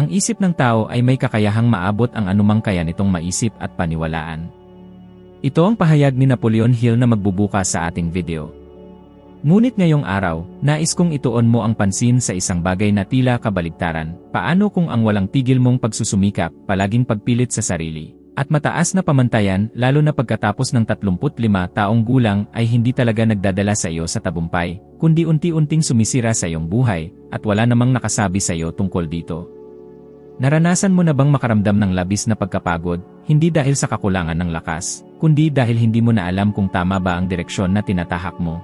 Ang isip ng tao ay may kakayahang maabot ang anumang kaya nitong maisip at paniwalaan. Ito ang pahayag ni Napoleon Hill na magbubukas sa ating video. Ngunit ngayong araw, nais kong ituon mo ang pansin sa isang bagay na tila kabaligtaran. Paano kung ang walang tigil mong pagsusumikap, palaging pagpilit sa sarili, at mataas na pamantayan, lalo na pagkatapos ng 35 taong gulang, ay hindi talaga nagdadala sa iyo sa tagumpay, kundi unti-unting sumisira sa iyong buhay, at wala namang nakasabi sa iyo tungkol dito? Naranasan mo na bang makaramdam ng labis na pagkapagod, hindi dahil sa kakulangan ng lakas, kundi dahil hindi mo na alam kung tama ba ang direksyon na tinatahak mo?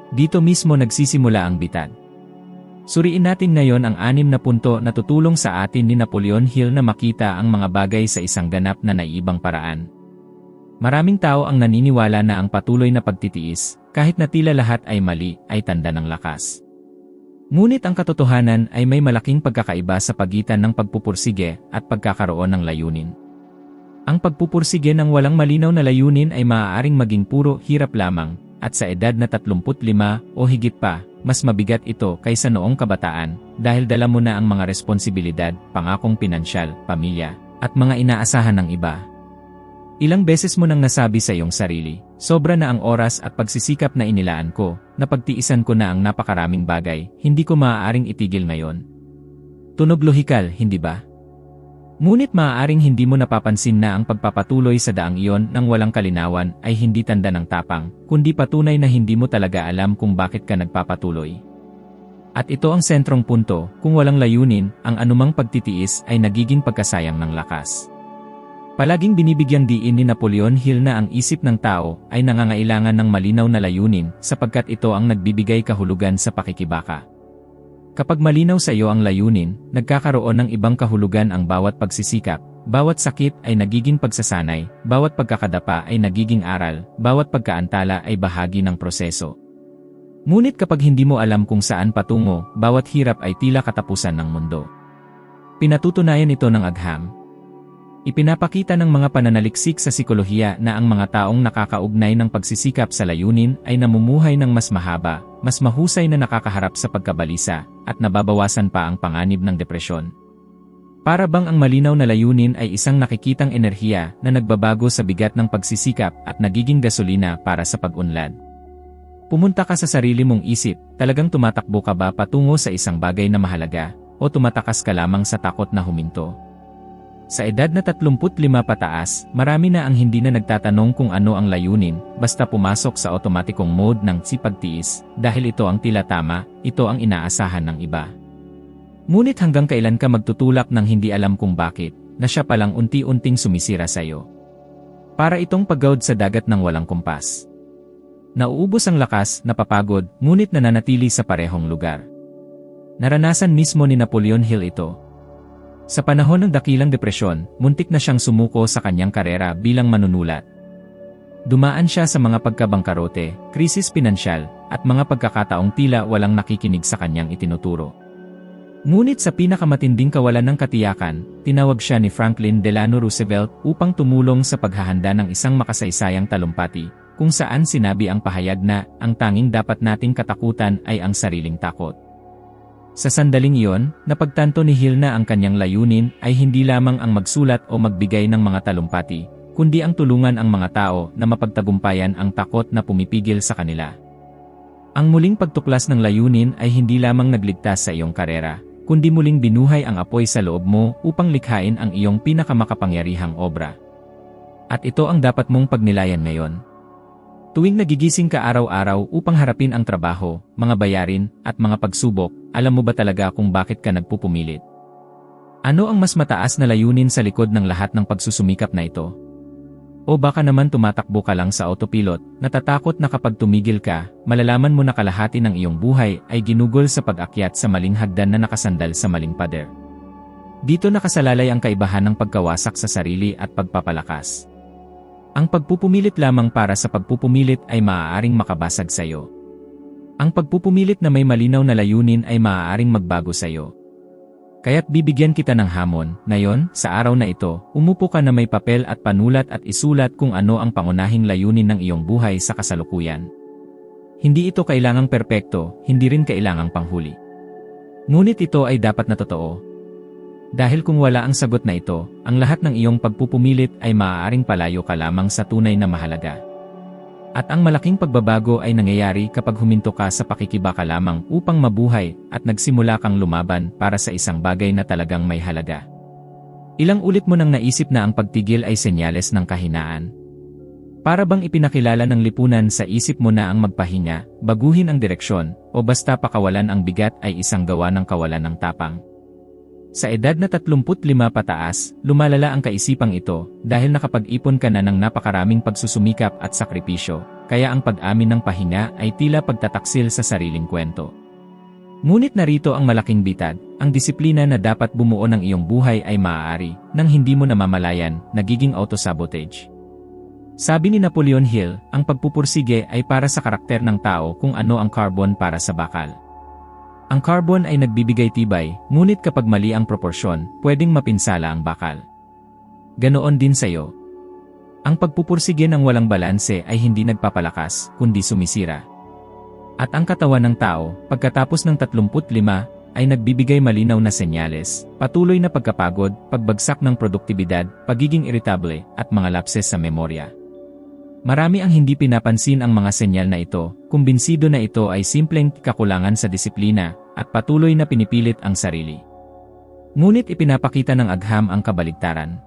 Dito mismo nagsisimula ang bitad. Suriin natin ngayon ang 6 na punto na tutulong sa atin ni Napoleon Hill na makita ang mga bagay sa isang ganap na naiibang paraan. Maraming tao ang naniniwala na ang patuloy na pagtitiis, kahit na tila lahat ay mali, ay tanda ng lakas. Ngunit ang katotohanan ay may malaking pagkakaiba sa pagitan ng pagpupursige at pagkakaroon ng layunin. Ang pagpupursige ng walang malinaw na layunin ay maaaring maging puro hirap lamang, at sa edad na 35 o higit pa, mas mabigat ito kaysa noong kabataan, dahil dala mo na ang mga responsibilidad, pangakong pinansyal, pamilya, at mga inaasahan ng iba. Ilang beses mo nang nasabi sa iyong sarili, sobra na ang oras at pagsisikap na inilaan ko, napagtiisan ko na ang napakaraming bagay, hindi ko maaaring itigil ngayon. Tunog lohikal, hindi ba? Ngunit maaaring hindi mo napapansin na ang pagpapatuloy sa daang iyon ng walang kalinawan ay hindi tanda ng tapang, kundi patunay na hindi mo talaga alam kung bakit ka nagpapatuloy. At ito ang sentrong punto, kung walang layunin, ang anumang pagtitiis ay nagiging pagkasayang ng lakas. Palaging binibigyang diin ni Napoleon Hill na ang isip ng tao ay nangangailangan ng malinaw na layunin sapagkat ito ang nagbibigay kahulugan sa pakikibaka. Kapag malinaw sa iyo ang layunin, nagkakaroon ng ibang kahulugan ang bawat pagsisikap, bawat sakit ay nagiging pagsasanay, bawat pagkakadapa ay nagiging aral, bawat pagkaantala ay bahagi ng proseso. Ngunit kapag hindi mo alam kung saan patungo, bawat hirap ay tila katapusan ng mundo. Pinatutunayan ito ng agham. Ipinapakita ng mga pananaliksik sa psikolohiya na ang mga taong nakakaugnay ng pagsisikap sa layunin ay namumuhay ng mas mahaba, mas mahusay na nakakaharap sa pagkabalisa, at nababawasan pa ang panganib ng depresyon. Para bang ang malinaw na layunin ay isang nakikitang enerhiya na nagbabago sa bigat ng pagsisikap at nagiging gasolina para sa pag-unlad. Pumunta ka sa sarili mong isip, talagang tumatakbo ka ba patungo sa isang bagay na mahalaga, o tumatakas ka lamang sa takot na huminto? Sa edad na 35 pataas, marami na ang hindi na nagtatanong kung ano ang layunin, basta pumasok sa otomatikong mode ng pagtiis, dahil ito ang tila tama, ito ang inaasahan ng iba. Ngunit hanggang kailan ka magtutulak ng hindi alam kung bakit, na siya palang unti-unting sumisira sa iyo? Para itong paggawd sa dagat ng walang kumpas. Nauubos ang lakas, napapagod, ngunit nananatili sa parehong lugar. Naranasan mismo ni Napoleon Hill ito. Sa panahon ng dakilang depresyon, muntik na siyang sumuko sa kanyang karera bilang manunulat. Dumaan siya sa mga pagkabangkarote, krisis pinansyal, at mga pagkakataong tila walang nakikinig sa kanyang itinuturo. Ngunit sa pinakamatinding kawalan ng katiyakan, tinawag siya ni Franklin Delano Roosevelt upang tumulong sa paghahanda ng isang makasaysayang talumpati, kung saan sinabi ang pahayag na ang tanging dapat nating katakutan ay ang sariling takot. Sa sandaling iyon, napagtanto ni Hill na ang kanyang layunin ay hindi lamang ang magsulat o magbigay ng mga talumpati, kundi ang tulungan ang mga tao na mapagtagumpayan ang takot na pumipigil sa kanila. Ang muling pagtuklas ng layunin ay hindi lamang nagligtas sa iyong karera, kundi muling binuhay ang apoy sa loob mo upang likhain ang iyong pinakamakapangyarihang obra. At ito ang dapat mong pagnilayan ngayon. Tuwing nagigising ka araw-araw upang harapin ang trabaho, mga bayarin, at mga pagsubok, alam mo ba talaga kung bakit ka nagpupumilit? Ano ang mas mataas na layunin sa likod ng lahat ng pagsusumikap na ito? O baka naman tumatakbo ka lang sa autopilot, natatakot na kapag tumigil ka, malalaman mo na kalahati ng iyong buhay ay ginugol sa pag-akyat sa maling hagdan na nakasandal sa maling pader. Dito nakasalalay ang kaibahan ng pagkawasak sa sarili at pagpapalakas. Ang pagpupumilit lamang para sa pagpupumilit ay maaaring makabasag sa iyo. Ang pagpupumilit na may malinaw na layunin ay maaaring magbago sa iyo. Kaya't bibigyan kita ng hamon, ngayon, sa araw na ito, umupo ka na may papel at panulat at isulat kung ano ang pangunahing layunin ng iyong buhay sa kasalukuyan. Hindi ito kailangang perpekto, hindi rin kailangang panghuli. Ngunit ito ay dapat na totoo. Dahil kung wala ang sagot na ito, ang lahat ng iyong pagpupumilit ay maaaring palayo ka lamang sa tunay na mahalaga. At ang malaking pagbabago ay nangyayari kapag huminto ka sa pakikibaka lamang upang mabuhay at nagsimula kang lumaban para sa isang bagay na talagang may halaga. Ilang ulit mo nang naisip na ang pagtigil ay senyales ng kahinaan? Para bang ipinakilala ng lipunan sa isip mo na ang magpahinga, baguhin ang direksyon, o basta pakawalan ang bigat ay isang gawa ng kawalan ng tapang? Sa edad na 35 pataas, lumalala ang kaisipang ito dahil nakapag-ipon ka na ng napakaraming pagsusumikap at sakripisyo, kaya ang pag-amin ng pahinga ay tila pagtataksil sa sariling kwento. Ngunit narito ang malaking bitag, ang disiplina na dapat bumuo ng iyong buhay ay maaari, nang hindi mo namamalayan, nagiging auto-sabotage. Sabi ni Napoleon Hill, ang pagpupursige ay para sa karakter ng tao kung ano ang carbon para sa bakal. Ang carbon ay nagbibigay tibay, ngunit kapag mali ang proporsyon, pwedeng mapinsala ang bakal. Ganoon din sa iyo. Ang pagpupursige ng walang balanse ay hindi nagpapalakas, kundi sumisira. At ang katawan ng tao, pagkatapos ng 35, ay nagbibigay malinaw na senyales, patuloy na pagkapagod, pagbagsak ng produktibidad, pagiging irritable, at mga lapses sa memorya. Marami ang hindi pinapansin ang mga senyal na ito, kumbinsido na ito ay simpleng kakulangan sa disiplina, at patuloy na pinipilit ang sarili. Ngunit ipinapakita ng agham ang kabaligtaran.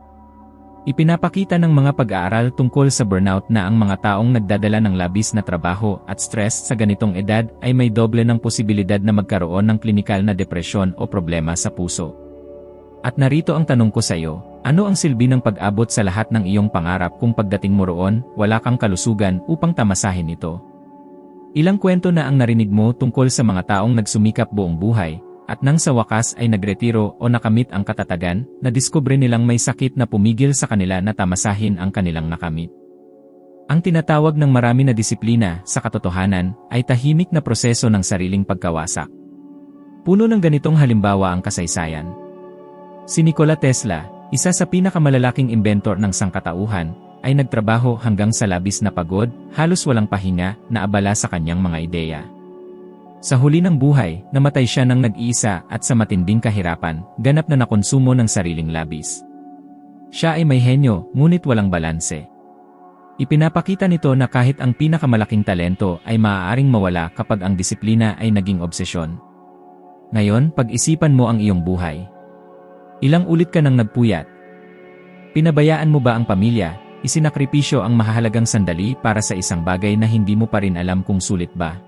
Ipinapakita ng mga pag-aaral tungkol sa burnout na ang mga taong nagdadala ng labis na trabaho at stress sa ganitong edad ay may doble ng posibilidad na magkaroon ng klinikal na depresyon o problema sa puso. At narito ang tanong ko sa iyo, ano ang silbi ng pag-abot sa lahat ng iyong pangarap kung pagdating mo roon, wala kang kalusugan upang tamasahin ito? Ilang kwento na ang narinig mo tungkol sa mga taong nagsumikap buong buhay, at nang sa wakas ay nagretiro o nakamit ang katatagan, nadiskubre nilang may sakit na pumigil sa kanila na tamasahin ang kanilang nakamit. Ang tinatawag ng marami na disiplina, sa katotohanan, ay tahimik na proseso ng sariling pagkawasak. Puno ng ganitong halimbawa ang kasaysayan. Si Nikola Tesla, isa sa pinakamalalaking inventor ng sangkatauhan, ay nagtrabaho hanggang sa labis na pagod, halos walang pahinga, na abala sa kanyang mga ideya. Sa huli ng buhay, namatay siya ng nag-iisa at sa matinding kahirapan, ganap na nakonsumo ng sariling labis. Siya ay may henyo, ngunit walang balanse. Ipinapakita nito na kahit ang pinakamalaking talento ay maaaring mawala kapag ang disiplina ay naging obsesyon. Ngayon, pag-isipan mo ang iyong buhay. Ilang ulit ka nang nagpuyat? Pinabayaan mo ba ang pamilya? Isinakripisyo ang mahahalagang sandali para sa isang bagay na hindi mo pa rin alam kung sulit ba?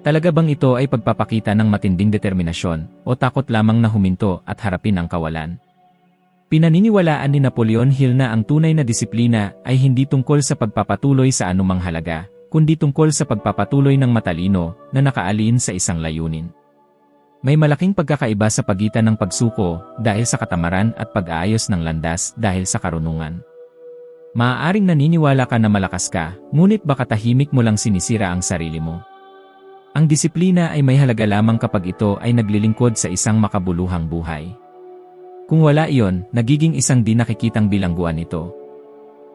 Talaga bang ito ay pagpapakita ng matinding determinasyon o takot lamang na huminto at harapin ang kawalan? Pinaniniwalaan ni Napoleon Hill na ang tunay na disiplina ay hindi tungkol sa pagpapatuloy sa anumang halaga, kundi tungkol sa pagpapatuloy ng matalino na nakaalin sa isang layunin. May malaking pagkakaiba sa pagitan ng pagsuko dahil sa katamaran at pag-aayos ng landas dahil sa karunungan. Maaaring naniniwala ka na malakas ka, ngunit baka tahimik mo lang sinisira ang sarili mo. Ang disiplina ay may halaga lamang kapag ito ay naglilingkod sa isang makabuluhang buhay. Kung wala iyon, nagiging isang di nakikitang bilangguan ito.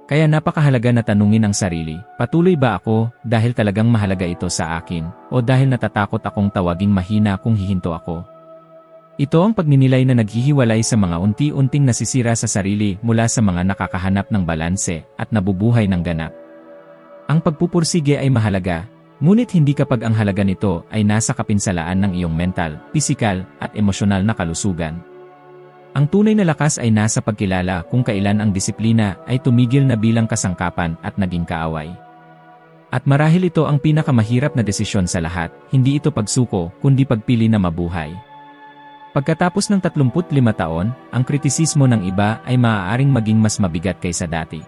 Kaya napakahalaga na tanungin ang sarili, patuloy ba ako dahil talagang mahalaga ito sa akin, o dahil natatakot akong tawaging mahina kung hihinto ako? Ito ang pagninilay na naghihiwalay sa mga unti-unting nasisira sa sarili mula sa mga nakakahanap ng balanse at nabubuhay ng ganap. Ang pagpupursige ay mahalaga, ngunit hindi kapag ang halaga nito ay nasa kapinsalaan ng iyong mental, pisikal, at emosyonal na kalusugan. Ang tunay na lakas ay nasa pagkilala kung kailan ang disiplina ay tumigil na bilang kasangkapan at naging kaaway. At marahil ito ang pinakamahirap na desisyon sa lahat, hindi ito pagsuko, kundi pagpili na mabuhay. Pagkatapos ng 35 taon, ang kritisismo ng iba ay maaaring maging mas mabigat kaysa dati.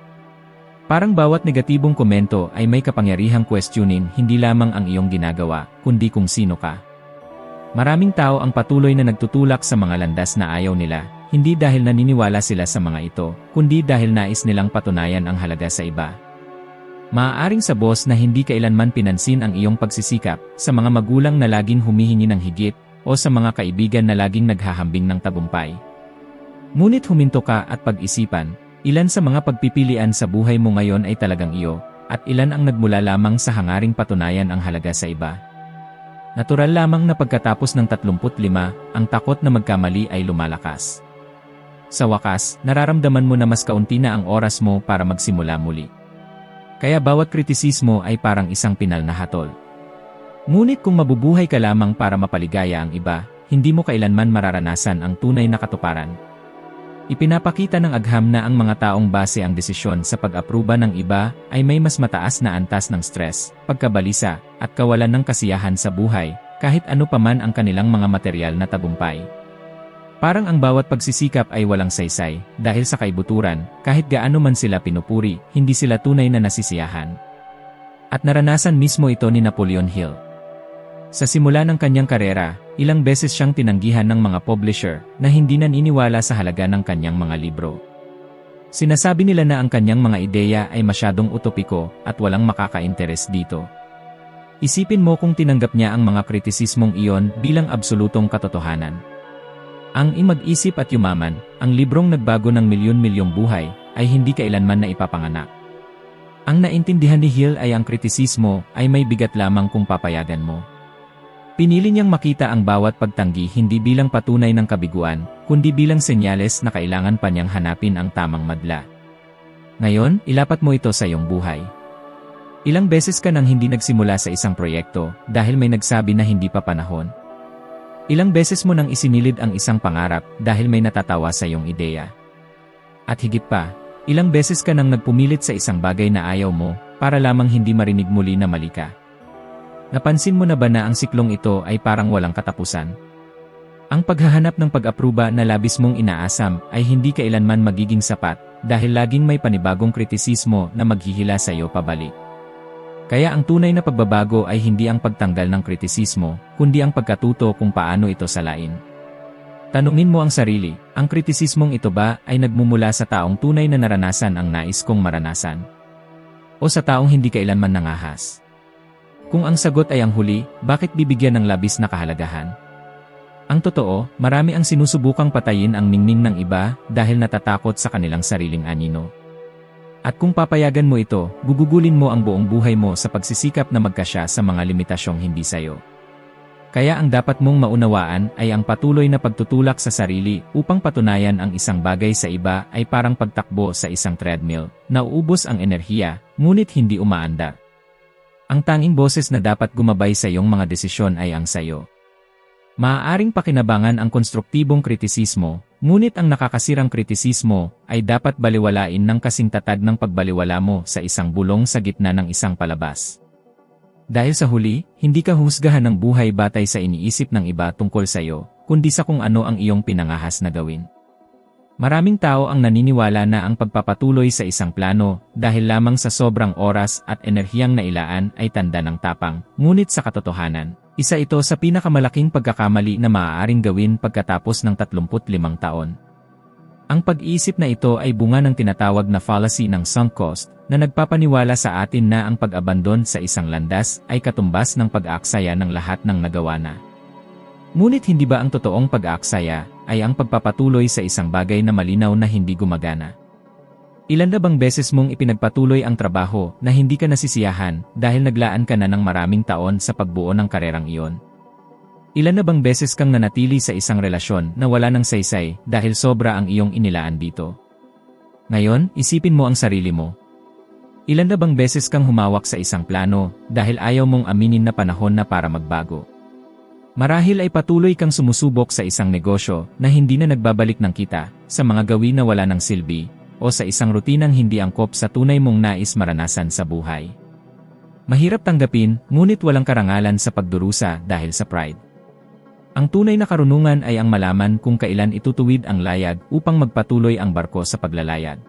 Parang bawat negatibong komento ay may kapangyarihang questionin hindi lamang ang iyong ginagawa, kundi kung sino ka. Maraming tao ang patuloy na nagtutulak sa mga landas na ayaw nila, hindi dahil naniniwala sila sa mga ito, kundi dahil nais nilang patunayan ang halaga sa iba. Maaaring sa boss na hindi kailanman pinansin ang iyong pagsisikap, sa mga magulang na laging humihingi ng higit, o sa mga kaibigan na laging naghahambing ng tagumpay. Ngunit huminto ka at pag-isipan, ilan sa mga pagpipilian sa buhay mo ngayon ay talagang iyo, at ilan ang nagmula lamang sa hangaring patunayan ang halaga sa iba. Natural lamang na pagkatapos ng 35, ang takot na magkamali ay lumalakas. sa wakas, nararamdaman mo na mas kaunti na ang oras mo para magsimula muli. Kaya bawat kritisismo ay parang isang pinal na hatol. Ngunit kung mabubuhay ka lamang para mapaligaya ang iba, hindi mo kailanman mararanasan ang tunay na katuparan. Ipinapakita ng agham na ang mga taong base ang desisyon sa pag-apruba ng iba ay may mas mataas na antas ng stress, pagkabalisa, at kawalan ng kasiyahan sa buhay, kahit ano paman ang kanilang mga material na tagumpay. Parang ang bawat pagsisikap ay walang saysay, dahil sa kaibuturan, kahit gaano man sila pinupuri, hindi sila tunay na nasisiyahan. At naranasan mismo ito ni Napoleon Hill. Sa simula ng kanyang karera, ilang beses siyang tinanggihan ng mga publisher na hindi naniniwala sa halaga ng kanyang mga libro. Sinasabi nila na ang kanyang mga ideya ay masyadong utopiko at walang makaka-interes dito. Isipin mo kung tinanggap niya ang mga kritisismong iyon bilang absolutong katotohanan. Ang Mag-isip at Yumaman, ang librong nagbago ng milyon-milyong buhay, ay hindi kailanman na ipapanganak. Ang naintindihan ni Hill ay ang kritisismo ay may bigat lamang kung papayagan mo. Pinili niyang makita ang bawat pagtanggi hindi bilang patunay ng kabiguan, kundi bilang senyales na kailangan pa niyang hanapin ang tamang madla. Ngayon, ilapat mo ito sa iyong buhay. Ilang beses ka nang hindi nagsimula sa isang proyekto dahil may nagsabi na hindi pa panahon. Ilang beses mo nang isinilid ang isang pangarap dahil may natatawa sa iyong ideya. At higit pa, ilang beses ka nang nagpumilit sa isang bagay na ayaw mo para lamang hindi marinig muli na mali ka. Napansin mo na ba na ang siklong ito ay parang walang katapusan? Ang paghahanap ng pag-apruba na labis mong inaasam ay hindi kailanman magiging sapat dahil laging may panibagong kritisismo na maghihila sa iyo pabalik. Kaya ang tunay na pagbabago ay hindi ang pagtanggal ng kritisismo, kundi ang pagkatuto kung paano ito salain. Tanungin mo ang sarili, ang kritisismong ito ba ay nagmumula sa taong tunay na naranasan ang nais kong maranasan? O sa taong hindi kailanman nangahas? Kung ang sagot ay ang huli, bakit bibigyan ng labis na kahalagahan? Ang totoo, marami ang sinusubukang patayin ang ningning ng iba dahil natatakot sa kanilang sariling anino. At kung papayagan mo ito, gugugulin mo ang buong buhay mo sa pagsisikap na magkasya sa mga limitasyong hindi sayo. Kaya ang dapat mong maunawaan ay ang patuloy na pagtutulak sa sarili upang patunayan ang isang bagay sa iba ay parang pagtakbo sa isang treadmill, nauubos ang enerhiya, ngunit hindi umaandar. Ang tanging boses na dapat gumabay sa iyong mga desisyon ay ang sayo. Maaaring pakinabangan ang konstruktibong kritisismo, ngunit ang nakakasirang kritisismo ay dapat baliwalain ng kasing tatag ng pagbaliwala mo sa isang bulong sa gitna ng isang palabas. Dahil sa huli, hindi ka husgahan ng buhay batay sa iniisip ng iba tungkol sa iyo, kundi sa kung ano ang iyong pinangahas na gawin. Maraming tao ang naniniwala na ang pagpapatuloy sa isang plano dahil lamang sa sobrang oras at enerhiyang nailaan ay tanda ng tapang, ngunit sa katotohanan, isa ito sa pinakamalaking pagkakamali na maaaring gawin pagkatapos ng 35 taon. Ang pag-iisip na ito ay bunga ng tinatawag na fallacy ng sunk cost na nagpapaniwala sa atin na ang pag-abandon sa isang landas ay katumbas ng pag-aaksaya ng lahat ng nagawa na. Ngunit hindi ba ang totoong pag-aaksaya ay ang pagpapatuloy sa isang bagay na malinaw na hindi gumagana? Ilan na bang beses mong ipinagpatuloy ang trabaho na hindi ka nasisiyahan dahil naglaan ka na ng maraming taon sa pagbuo ng karerang iyon? Ilan na bang beses kang nanatili sa isang relasyon na wala ng saysay dahil sobra ang iyong inilaan dito? Ngayon, isipin mo ang sarili mo. Ilan na bang beses kang humawak sa isang plano dahil ayaw mong aminin na panahon na para magbago? Marahil ay patuloy kang sumusubok sa isang negosyo na hindi na nagbabalik ng kita, sa mga gawin na wala ng silbi, o sa isang rutinang hindi angkop sa tunay mong nais maranasan sa buhay. Mahirap tanggapin, ngunit walang karangalan sa pagdurusa dahil sa pride. Ang tunay na karunungan ay ang malaman kung kailan itutuwid ang layag upang magpatuloy ang barko sa paglalayag.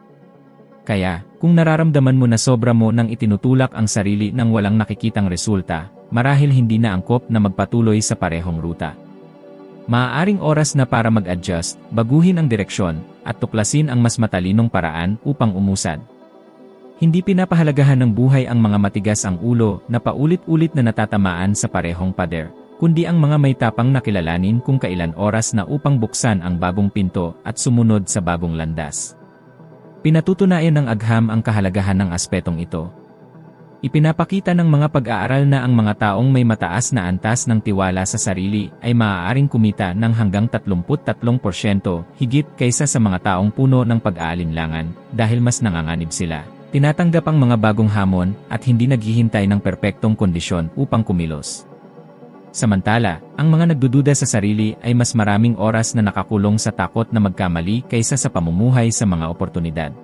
Kaya, kung nararamdaman mo na sobra mo nang itinutulak ang sarili nang walang nakikitang resulta, marahil hindi na angkop na magpatuloy sa parehong ruta. Maaaring oras na para mag-adjust, baguhin ang direksyon, at tuklasin ang mas matalinong paraan upang umusad. Hindi pinapahalagahan ng buhay ang mga matigas ang ulo na paulit-ulit na natatamaan sa parehong pader, kundi ang mga may tapang na kilalanin kung kailan oras na upang buksan ang bagong pinto at sumunod sa bagong landas. Pinatutunayan ng agham ang kahalagahan ng aspetong ito. Ipinapakita ng mga pag-aaral na ang mga taong may mataas na antas ng tiwala sa sarili ay maaaring kumita ng hanggang 33% higit kaysa sa mga taong puno ng pag-aalinlangan dahil mas nanganganib sila. Tinatanggap ang mga bagong hamon at hindi naghihintay ng perpektong kondisyon upang kumilos. Samantala, ang mga nagdududa sa sarili ay mas maraming oras na nakakulong sa takot na magkamali kaysa sa pamumuhay sa mga oportunidad.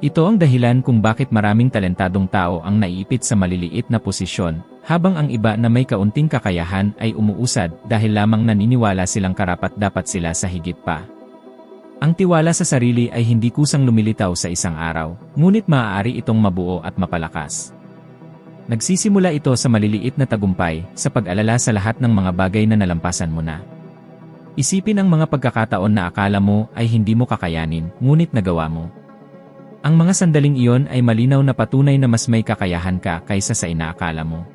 Ito ang dahilan kung bakit maraming talentadong tao ang naiipit sa maliliit na posisyon, habang ang iba na may kaunting kakayahan ay umuusad dahil lamang naniniwala silang karapat-dapat sila sa higit pa. Ang tiwala sa sarili ay hindi kusang lumilitaw sa isang araw, ngunit maaari itong mabuo at mapalakas. Nagsisimula ito sa maliliit na tagumpay, sa pag-alala sa lahat ng mga bagay na nalampasan mo na. Isipin ang mga pagkakataon na akala mo ay hindi mo kakayanin, ngunit nagawa mo. Ang mga sandaling iyon ay malinaw na patunay na mas may kakayahan ka kaysa sa inaakala mo.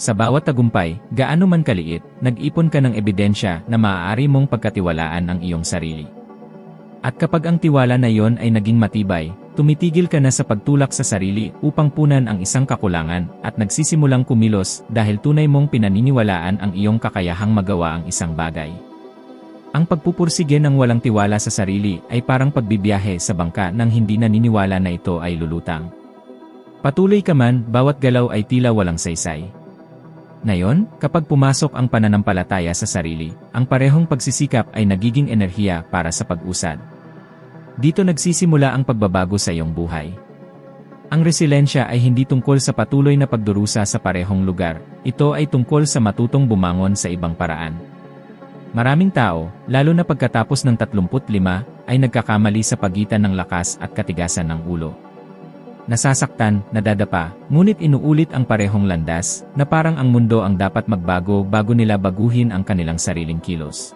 Sa bawat tagumpay, gaano man kaliit, nag-ipon ka ng ebidensya na maaari mong pagkatiwalaan ang iyong sarili. At kapag ang tiwala na iyon ay naging matibay, tumitigil ka na sa pagtulak sa sarili upang punan ang isang kakulangan at nagsisimulang kumilos dahil tunay mong pinaniniwalaan ang iyong kakayahang magawa ang isang bagay. Ang pagpupursige ng walang tiwala sa sarili ay parang pagbibiyahe sa bangka nang hindi naniniwala na ito ay lulutang. Patuloy ka man, bawat galaw ay tila walang saysay. Ngayon, kapag pumasok ang pananampalataya sa sarili, ang parehong pagsisikap ay nagiging enerhiya para sa pag-usad. Dito nagsisimula ang pagbabago sa iyong buhay. Ang resilensya ay hindi tungkol sa patuloy na pagdurusa sa parehong lugar, ito ay tungkol sa matutong bumangon sa ibang paraan. Maraming tao, lalo na pagkatapos ng 35, ay nagkakamali sa pagitan ng lakas at katigasan ng ulo. Nasasaktan, nadadapa, ngunit inuulit ang parehong landas, na parang ang mundo ang dapat magbago bago nila baguhin ang kanilang sariling kilos.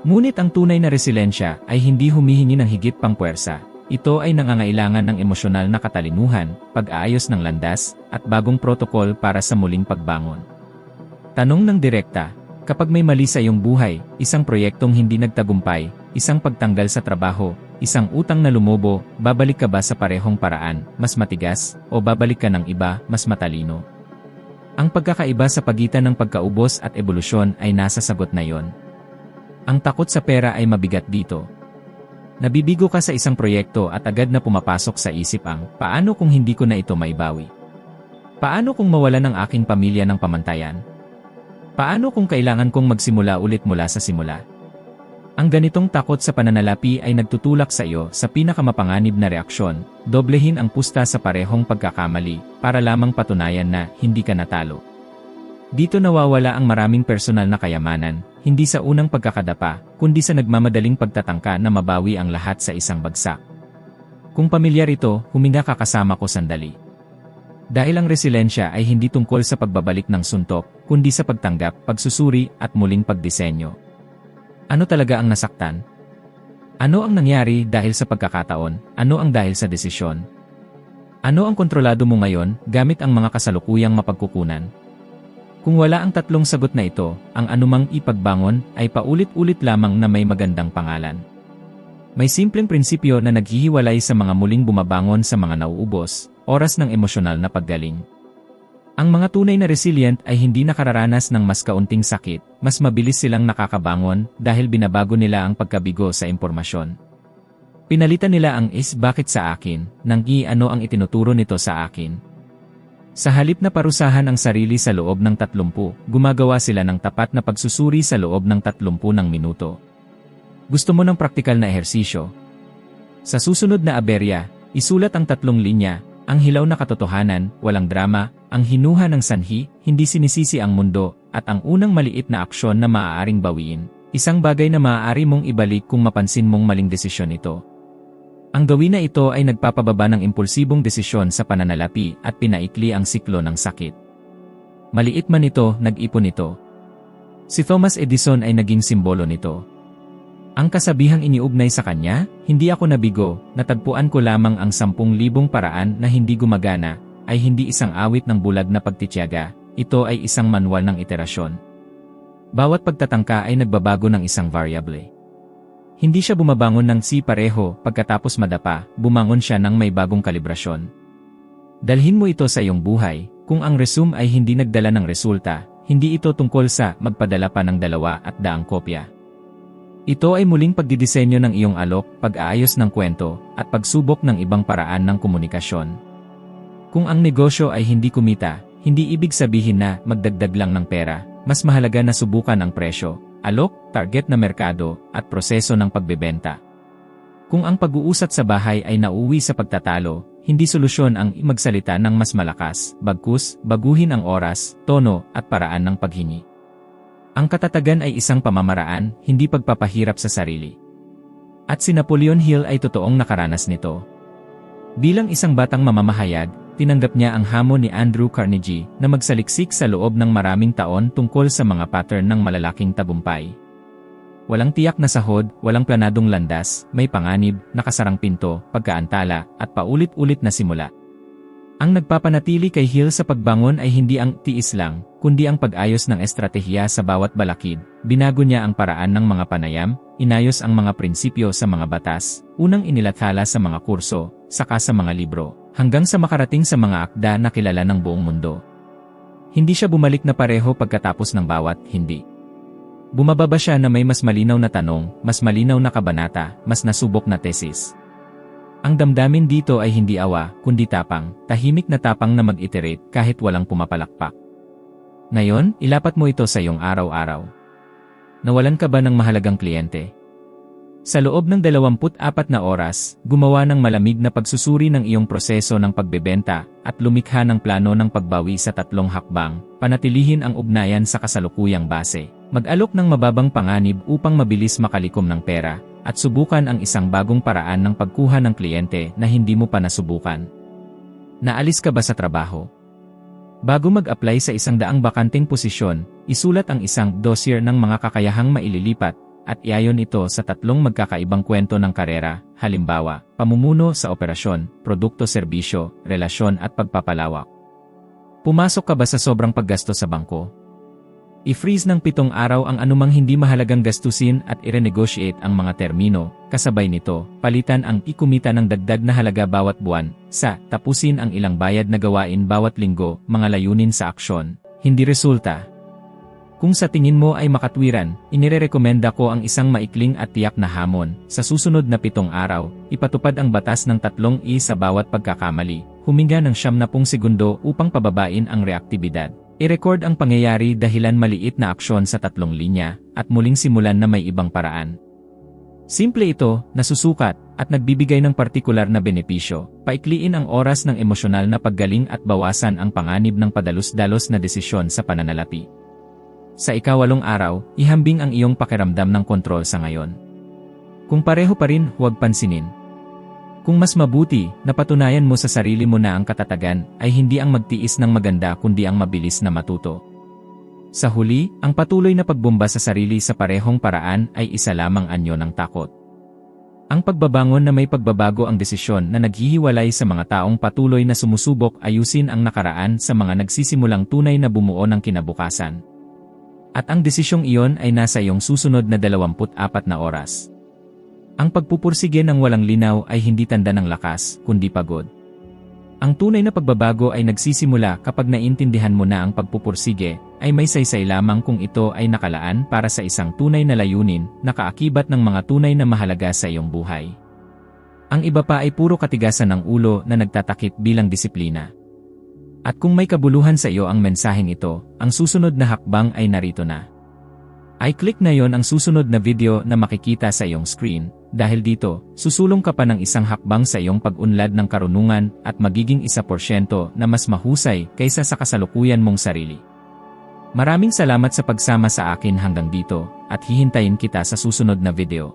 Ngunit ang tunay na resilensya ay hindi humihingi ng higit pang puwersa. Ito ay nangangailangan ng emosyonal na katalinuhan, pag-aayos ng landas, at bagong protokol para sa muling pagbangon. Tanong ng direkta. Kapag may mali sa iyong buhay, isang proyektong hindi nagtagumpay, isang pagtanggal sa trabaho, isang utang na lumobo, babalik ka ba sa parehong paraan, mas matigas, o babalik ka ng iba, mas matalino? Ang pagkakaiba sa pagitan ng pagkaubos at ebolusyon ay nasa sagot na yon. Ang takot sa pera ay mabigat dito. Nabibigo ka sa isang proyekto at agad na pumapasok sa isip ang, paano kung hindi ko na ito maibawi? Paano kung mawalan ng aking pamilya ng pamantayan? Paano kung kailangan kong magsimula ulit mula sa simula? Ang ganitong takot sa pananalapi ay nagtutulak sa iyo sa pinakamapanganib na reaksyon, doblehin ang pusta sa parehong pagkakamali, para lamang patunayan na hindi ka natalo. Dito nawawala ang maraming personal na kayamanan, hindi sa unang pagkakadapa, kundi sa nagmamadaling pagtatangka na mabawi ang lahat sa isang bagsak. Kung pamilyar ito, huminga ka kasama ko sandali. Dahil ang resilensya ay hindi tungkol sa pagbabalik ng suntok, kundi sa pagtanggap, pagsusuri, at muling pagdisenyo. Ano talaga ang nasaktan? Ano ang nangyari dahil sa pagkakataon? Ano ang dahil sa desisyon? Ano ang kontrolado mo ngayon, gamit ang mga kasalukuyang mapagkukunan? Kung wala ang tatlong sagot na ito, ang anumang ipagbangon ay paulit-ulit lamang na may magandang pangalan. May simpleng prinsipyo na naghihiwalay sa mga muling bumabangon sa mga nauubos, oras ng emosyonal na paggaling. Ang mga tunay na resilient ay hindi nakararanas ng mas kaunting sakit, mas mabilis silang nakakabangon dahil binabago nila ang pagkabigo sa impormasyon. Pinalitan nila ang bakit sa akin, ng ano ang itinuturo nito sa akin. Sa halip na parusahan ang sarili sa loob ng 30, gumagawa sila ng tapat na pagsusuri sa loob ng 30 minuto. Gusto mo ng praktikal na ehersisyo? Sa susunod na aberya, isulat ang 3 linya, ang hilaw na katotohanan, walang drama, ang hinuha ng sanhi, hindi sinisisi ang mundo, at ang unang maliit na aksyon na maaaring bawiin. Isang bagay na maaari mong ibalik kung mapansin mong maling desisyon ito. Ang gawin na ito ay nagpapababa ng impulsibong desisyon sa pananalapi at pinaikli ang siklo ng sakit. Maliit man ito, nag-ipon ito. Si Thomas Edison ay naging simbolo nito. Ang kasabihang iniugnay sa kanya, hindi ako nabigo, natagpuan ko lamang ang 10,000 paraan na hindi gumagana, ay hindi isang awit ng bulag na pagtitiyaga, ito ay isang manual ng iterasyon. Bawat pagtatangka ay nagbabago ng isang variable. Hindi siya bumabangon ng pareho, pagkatapos madapa, bumangon siya ng may bagong kalibrasyon. Dalhin mo ito sa iyong buhay. Kung ang resume ay hindi nagdala ng resulta, hindi ito tungkol sa magpadala pa ng 200 kopya. Ito ay muling pagdidisenyo ng iyong alok, pag-aayos ng kwento, at pagsubok ng ibang paraan ng komunikasyon. Kung ang negosyo ay hindi kumita, hindi ibig sabihin na magdagdag lang ng pera. Mas mahalaga na subukan ang presyo, alok, target na merkado, at proseso ng pagbebenta. Kung ang pag-uusat sa bahay ay nauuwi sa pagtatalo, hindi solusyon ang magsalita ng mas malakas, bagkus, baguhin ang oras, tono, at paraan ng paghingi. Ang katatagan ay isang pamamaraan, hindi pagpapahirap sa sarili. At si Napoleon Hill ay totoong nakaranas nito. Bilang isang batang mamamahayag, tinanggap niya ang hamon ni Andrew Carnegie na magsaliksik sa loob ng maraming taon tungkol sa mga pattern ng malalaking tagumpay. Walang tiyak na sahod, walang planadong landas, may panganib, nakasarang pinto, pagkaantala, at paulit-ulit na simula. Ang nagpapanatili kay Hill sa pagbangon ay hindi ang tiis lang, kundi ang pag-ayos ng estratehiya sa bawat balakid. Binago niya ang paraan ng mga panayam, inayos ang mga prinsipyo sa mga batas, unang inilathala sa mga kurso, saka sa mga libro, hanggang sa makarating sa mga akda na kilala ng buong mundo. Hindi siya bumalik na pareho pagkatapos ng bawat hindi. Bumababa siya na may mas malinaw na tanong, mas malinaw na kabanata, mas nasubok na tesis. Ang damdamin dito ay hindi awa, kundi tapang, tahimik na tapang na mag-iterate kahit walang pumapalakpak. Ngayon, ilapat mo ito sa iyong araw-araw. Nawalan ka ba ng mahalagang kliyente? Sa loob ng 24 na oras, gumawa ng malamig na pagsusuri ng iyong proseso ng pagbebenta at lumikha ng plano ng pagbawi sa 3 hakbang, panatilihin ang ugnayan sa kasalukuyang base. Mag-alok ng mababang panganib upang mabilis makalikom ng pera, at subukan ang isang bagong paraan ng pagkuha ng kliyente na hindi mo pa nasubukan. Naalis ka ba sa trabaho? Bago mag-apply sa 100 bakanting posisyon, isulat ang isang dossier ng mga kakayahang maililipat, at iayon ito sa 3 magkakaibang kwento ng karera, halimbawa, pamumuno sa operasyon, produkto-serbisyo, relasyon at pagpapalawak. Pumasok ka ba sa sobrang paggasto sa bangko? I-freeze ng 7 araw ang anumang hindi mahalagang gastusin at i-renegotiate ang mga termino. Kasabay nito, palitan ang ikumita ng dagdag na halaga bawat buwan, tapusin ang ilang bayad na gawain bawat linggo, mga layunin sa aksyon, hindi resulta. Kung sa tingin mo ay makatwiran, inirerekomenda ko ang isang maikling at tiyak na hamon. Sa susunod na 7 araw, ipatupad ang batas ng 3 sa bawat pagkakamali, huminga ng 70 segundo upang pababain ang reaktibidad. I-record ang pangyayari dahilan maliit na aksyon sa 3 linya, at muling simulan na may ibang paraan. Simple ito, nasusukat, at nagbibigay ng partikular na benepisyo. Paikliin ang oras ng emosyonal na paggaling at bawasan ang panganib ng padalos-dalos na desisyon sa pananalapi. Sa ika-8 araw, ihambing ang iyong pakiramdam ng kontrol sa ngayon. Kung pareho pa rin, huwag pansinin. Kung mas mabuti, napatunayan mo sa sarili mo na ang katatagan ay hindi ang magtiis ng maganda kundi ang mabilis na matuto. Sa huli, ang patuloy na pagbomba sa sarili sa parehong paraan ay isa lamang anyo ng takot. Ang pagbabangon na may pagbabago ang desisyon na naghihiwalay sa mga taong patuloy na sumusubok ayusin ang nakaraan sa mga nagsisimulang tunay na bumuo ng kinabukasan. At ang desisyong iyon ay nasa iyong susunod na 24 na oras. Ang pagpupursige ng walang linaw ay hindi tanda ng lakas, kundi pagod. Ang tunay na pagbabago ay nagsisimula kapag naintindihan mo na ang pagpupursige ay may saysay lamang kung ito ay nakalaan para sa isang tunay na layunin na kaakibat ng mga tunay na mahalaga sa iyong buhay. Ang iba pa ay puro katigasan ng ulo na nagtatakip bilang disiplina. At kung may kabuluhan sa iyo ang mensaheng ito, ang susunod na hakbang ay narito na. I-click na yon ang susunod na video na makikita sa iyong screen, dahil dito, susulong ka pa ng isang hakbang sa iyong pag-unlad ng karunungan at magiging 1% na mas mahusay kaysa sa kasalukuyan mong sarili. Maraming salamat sa pagsama sa akin hanggang dito, at hihintayin kita sa susunod na video.